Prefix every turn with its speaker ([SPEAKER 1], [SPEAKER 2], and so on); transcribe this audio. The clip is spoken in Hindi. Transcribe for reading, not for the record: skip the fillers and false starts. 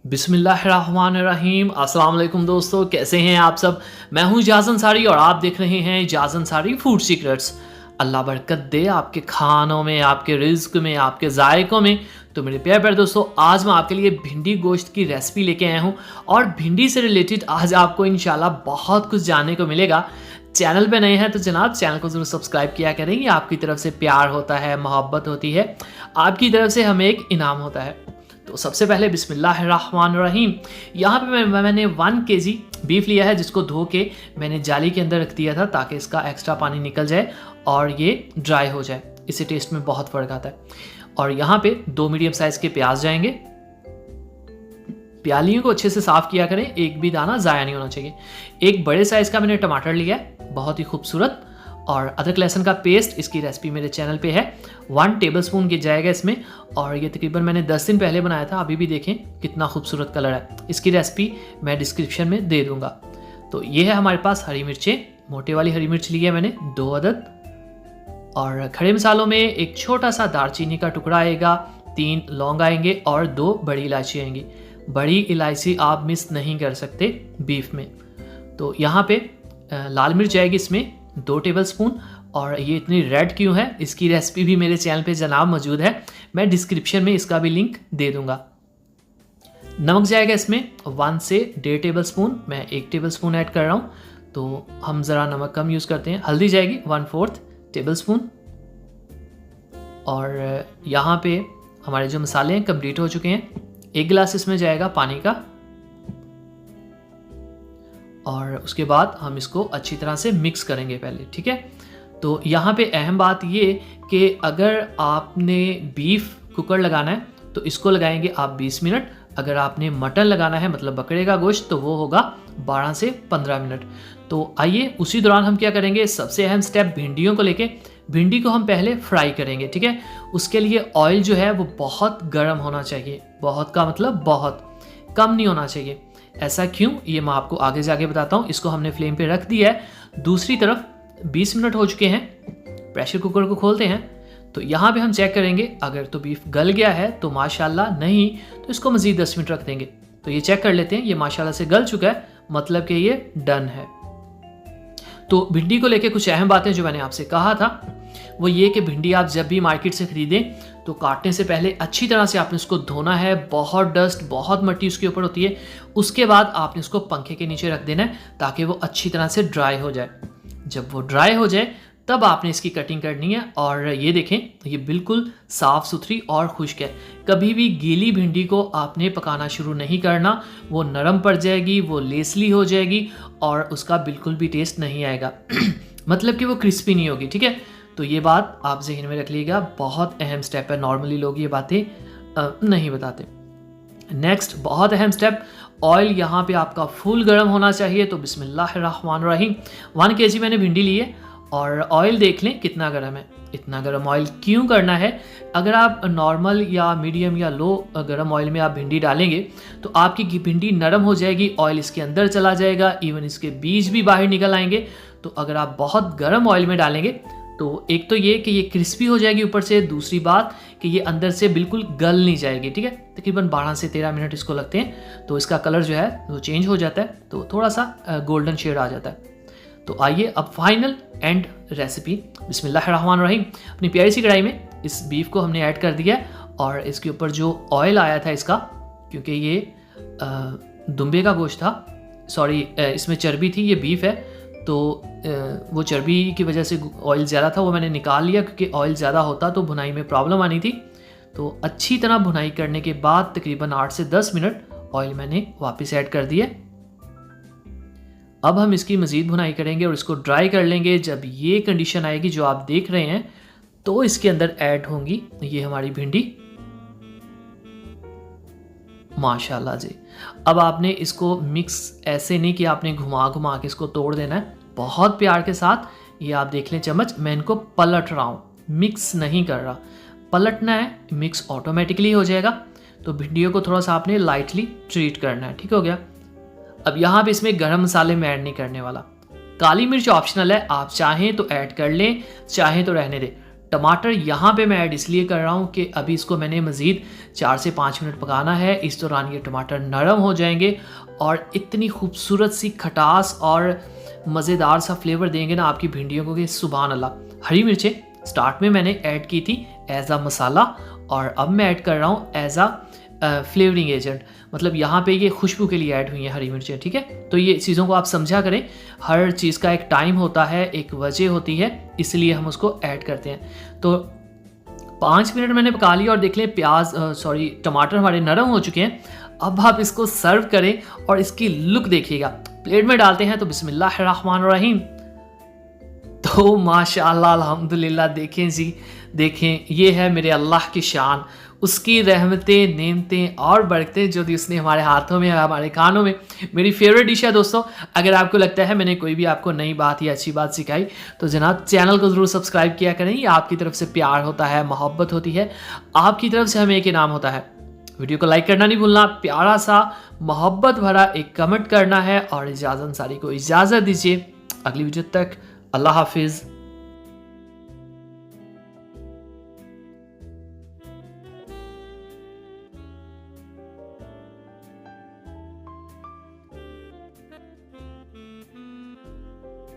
[SPEAKER 1] बिस्मिल्लाहिर्रहमानिर्रहीम। अस्सलाम वालेकुम दोस्तों, कैसे हैं आप सब। मैं हूं इजाज़ अंसारी और आप देख रहे हैं इजाज़ अंसारी फूड सीक्रेट्स। अल्लाह बरकत दे आपके खानों में, आपके रिज्क में, आपके जायकों में। तो मेरे प्यारे प्यारे दोस्तों, आज मैं आपके लिए भिंडी गोश्त की रेसिपी लेके आया हूं और भिंडी से रिलेटेड आज आपको इंशाल्लाह बहुत कुछ जानने को मिलेगा। चैनल पे नए हैं तो जनाब चैनल को ज़रूर सब्सक्राइब किया करें। ये आपकी तरफ से प्यार होता है, मोहब्बत होती है, आपकी तरफ से हमें एक इनाम होता है। तो सबसे पहले बिस्मिल्लाहिर्रहमानिर्रहीम। यहाँ पे मैंने 1 kg बीफ लिया है, जिसको धो के मैंने जाली के अंदर रख दिया था ताकि इसका एक्स्ट्रा पानी निकल जाए और ये ड्राई हो जाए। इससे टेस्ट में बहुत फ़र्क आता है। और यहाँ पे 2 मीडियम साइज़ के प्याज जाएंगे। प्यालियों को अच्छे से साफ़ किया करें, एक भी दाना ज़ाया नहीं होना चाहिए। एक बड़े साइज़ का मैंने टमाटर लिया है, बहुत ही खूबसूरत। और अदरक लहसुन का पेस्ट, इसकी रेसिपी मेरे चैनल पे है, 1 टेबलस्पून के जाएगा इसमें। और ये तकरीबन मैंने 10 दिन पहले बनाया था, अभी भी देखें कितना खूबसूरत कलर है। इसकी रेसिपी मैं डिस्क्रिप्शन में दे दूंगा। तो ये है हमारे पास हरी मिर्चें, मोटे वाली हरी मिर्च ली है मैंने 2 अदद। और खड़े मसालों में एक छोटा सा दालचीनी का टुकड़ा आएगा, 3 लौंग आएंगे और 2 बड़ी इलायची आएंगी। बड़ी इलायची आप मिस नहीं कर सकते बीफ में। तो यहाँ पे लाल मिर्च आएगी इसमें 2 टेबलस्पून। और ये इतनी रेड क्यों है, इसकी रेसिपी भी मेरे चैनल पे जनाब मौजूद है, मैं डिस्क्रिप्शन में इसका भी लिंक दे दूंगा। नमक जाएगा इसमें 1 से 1.5 टेबलस्पून, मैं 1 टेबलस्पून ऐड कर रहा हूँ तो हम ज़रा नमक कम यूज़ करते हैं। हल्दी जाएगी 1/4 टेबलस्पून। और यहाँ पे हमारे जो मसाले हैं कंप्लीट हो चुके हैं। 1 गिलास इसमें जाएगा पानी का। और उसके बाद हम इसको अच्छी तरह से मिक्स करेंगे पहले, ठीक है। तो यहाँ पे अहम बात ये कि अगर आपने बीफ कुकर लगाना है तो इसको लगाएंगे आप 20 मिनट। अगर आपने मटन लगाना है, मतलब बकरे का गोश्त, तो वो होगा 12 से 15 मिनट। तो आइए उसी दौरान हम क्या करेंगे, सबसे अहम स्टेप भिंडियों को लेके, भिंडी को हम पहले फ्राई करेंगे, ठीक है। उसके लिए ऑयल जो है वो बहुत गर्म होना चाहिए। बहुत का मतलब बहुत, कम नहीं होना चाहिए। ऐसा क्यों, ये मैं आपको आगे जाके बताता हूँ। इसको हमने फ्लेम पे रख दिया है। दूसरी तरफ 20 मिनट हो चुके हैं, प्रेशर कुकर को खोलते हैं। तो यहाँ पे हम चेक करेंगे, अगर तो बीफ गल गया है तो माशाल्लाह, नहीं तो इसको मज़ीद 10 मिनट रख देंगे। तो ये चेक कर लेते हैं, ये माशाल्लाह से गल चुका है, मतलब कि ये डन है। तो भिंडी को लेके कुछ अहम बातें जो मैंने आपसे कहा था वो ये कि भिंडी आप जब भी मार्केट से ख़रीदें तो काटने से पहले अच्छी तरह से आपने उसको धोना है। बहुत डस्ट, बहुत मिट्टी उसके ऊपर होती है। उसके बाद आपने उसको पंखे के नीचे रख देना है ताकि वो अच्छी तरह से ड्राई हो जाए। जब वो ड्राई हो जाए तब आपने इसकी कटिंग करनी है। और ये देखें, ये बिल्कुल साफ़ सुथरी और खुश्क है। कभी भी गीली भिंडी को आपने पकाना शुरू नहीं करना, वो नरम पड़ जाएगी, वो लेसली हो जाएगी और उसका बिल्कुल भी टेस्ट नहीं आएगा मतलब कि वो क्रिस्पी नहीं होगी, ठीक है। तो ये बात आप ज़हन में रख लीजिएगा, बहुत अहम स्टेप है। नॉर्मली लोग ये बातें नहीं बताते। नेक्स्ट बहुत अहम स्टेप, ऑयल यहाँ पे आपका फुल गर्म होना चाहिए। तो बिस्मिल्लाहिर्रहमानिर्रहीम, 1 kg मैंने भिंडी ली है और ऑयल देख लें कितना गर्म है। इतना गर्म ऑयल क्यों करना है, अगर आप नॉर्मल या मीडियम या लो गर्म ऑयल में आप भिंडी डालेंगे तो आपकी भिंडी नरम हो जाएगी, ऑयल इसके अंदर चला जाएगा, इवन इसके बीज भी बाहर निकल आएंगे। तो अगर आप बहुत गर्म ऑयल में डालेंगे तो एक तो ये कि ये क्रिस्पी हो जाएगी ऊपर से, दूसरी बात कि ये अंदर से बिल्कुल गल नहीं जाएगी, ठीक है। तकरीबन 12 से 13 मिनट इसको लगते हैं तो इसका कलर जो है वो चेंज हो जाता है, तो थोड़ा सा गोल्डन शेड आ जाता है। तो आइए अब फाइनल एंड रेसिपी। बिस्मिल्लाहिर्रहमानिर्रहीम। अपनी प्यारी सी कढ़ाई में इस बीफ को हमने ऐड कर दिया और इसके ऊपर जो ऑयल आया था इसका, क्योंकि ये दुम्बे का गोश्त था, सॉरी इसमें चर्बी थी, ये बीफ है, तो वो चर्बी की वजह से ऑयल ज़्यादा था, वो मैंने निकाल लिया क्योंकि ऑयल ज़्यादा होता तो भुनाई में प्रॉब्लम आनी थी। तो अच्छी तरह भुनाई करने के बाद तकरीबन 8 से 10 मिनट ऑयल मैंने वापस ऐड कर दिया। अब हम इसकी मज़ीद भुनाई करेंगे और इसको ड्राई कर लेंगे। जब ये कंडीशन आएगी जो आप देख रहे हैं तो इसके अंदर ऐड होंगी ये हमारी भिंडी, माशाल्लाह जी। अब आपने इसको मिक्स ऐसे नहीं कि आपने घुमा घुमा के इसको तोड़ देना है, बहुत प्यार के साथ। ये आप देख लें चम्मच, मैं इनको पलट रहा हूँ, मिक्स नहीं कर रहा। पलटना है, मिक्स ऑटोमेटिकली हो जाएगा। तो भिंडियों को थोड़ा सा आपने लाइटली ट्रीट करना है, ठीक हो गया। अब यहाँ पे इसमें गरम मसाले में ऐड नहीं करने वाला। काली मिर्च ऑप्शनल है, आप चाहें तो ऐड कर लें, चाहें तो रहने दें। टमाटर यहाँ पे मैं ऐड इसलिए कर रहा हूँ कि अभी इसको मैंने मज़ीद 4 से 5 मिनट पकाना है। इस दौरान ये टमाटर नरम हो जाएंगे और इतनी खूबसूरत सी खटास और मज़ेदार सा फ्लेवर देंगे ना आपकी भिंडियों को कि सुभान अल्लाह। हरी मिर्चें स्टार्ट में मैंने ऐड की थी एज अ मसाला और अब मैं ऐड कर रहा हूँ एज अ फ्लेवरिंग एजेंट, मतलब यहाँ पे ये खुशबू के लिए ऐड हुई हैं हरी मिर्चें, ठीक है। तो ये चीज़ों को आप समझा करें, हर चीज़ का एक टाइम होता है, एक वजह होती है, इसलिए हम उसको ऐड करते हैं। तो 5 मिनट मैंने पका लिया और देख लें टमाटर हमारे नरम हो चुके हैं। अब आप इसको सर्व करें और इसकी लुक देखिएगा। प्लेट में डालते हैं तो बिस्मिल्लाहिर्रहमानिर्रहीम। तो माशाअल्लाह अल्हम्दुलिल्लाह, देखें जी, देखें, ये है मेरे अल्लाह की शान, उसकी रहमतें, नेमतें और बरकतें जो दी उसने हमारे हाथों में, हमारे कानों में। मेरी फेवरेट डिश है दोस्तों। अगर आपको लगता है मैंने कोई भी आपको नई बात या अच्छी बात सिखाई तो जनाब चैनल को ज़रूर सब्सक्राइब किया करें। ये आपकी तरफ से प्यार होता है, मोहब्बत होती है, आपकी तरफ से हमें एक इनाम होता है। वीडियो को लाइक करना नहीं भूलना, प्यारा सा मोहब्बत भरा एक कमेंट करना है और इजाज़त अंसारी को इजाज़त दीजिए। अगली वीडियो तक अल्लाह हाफिज़।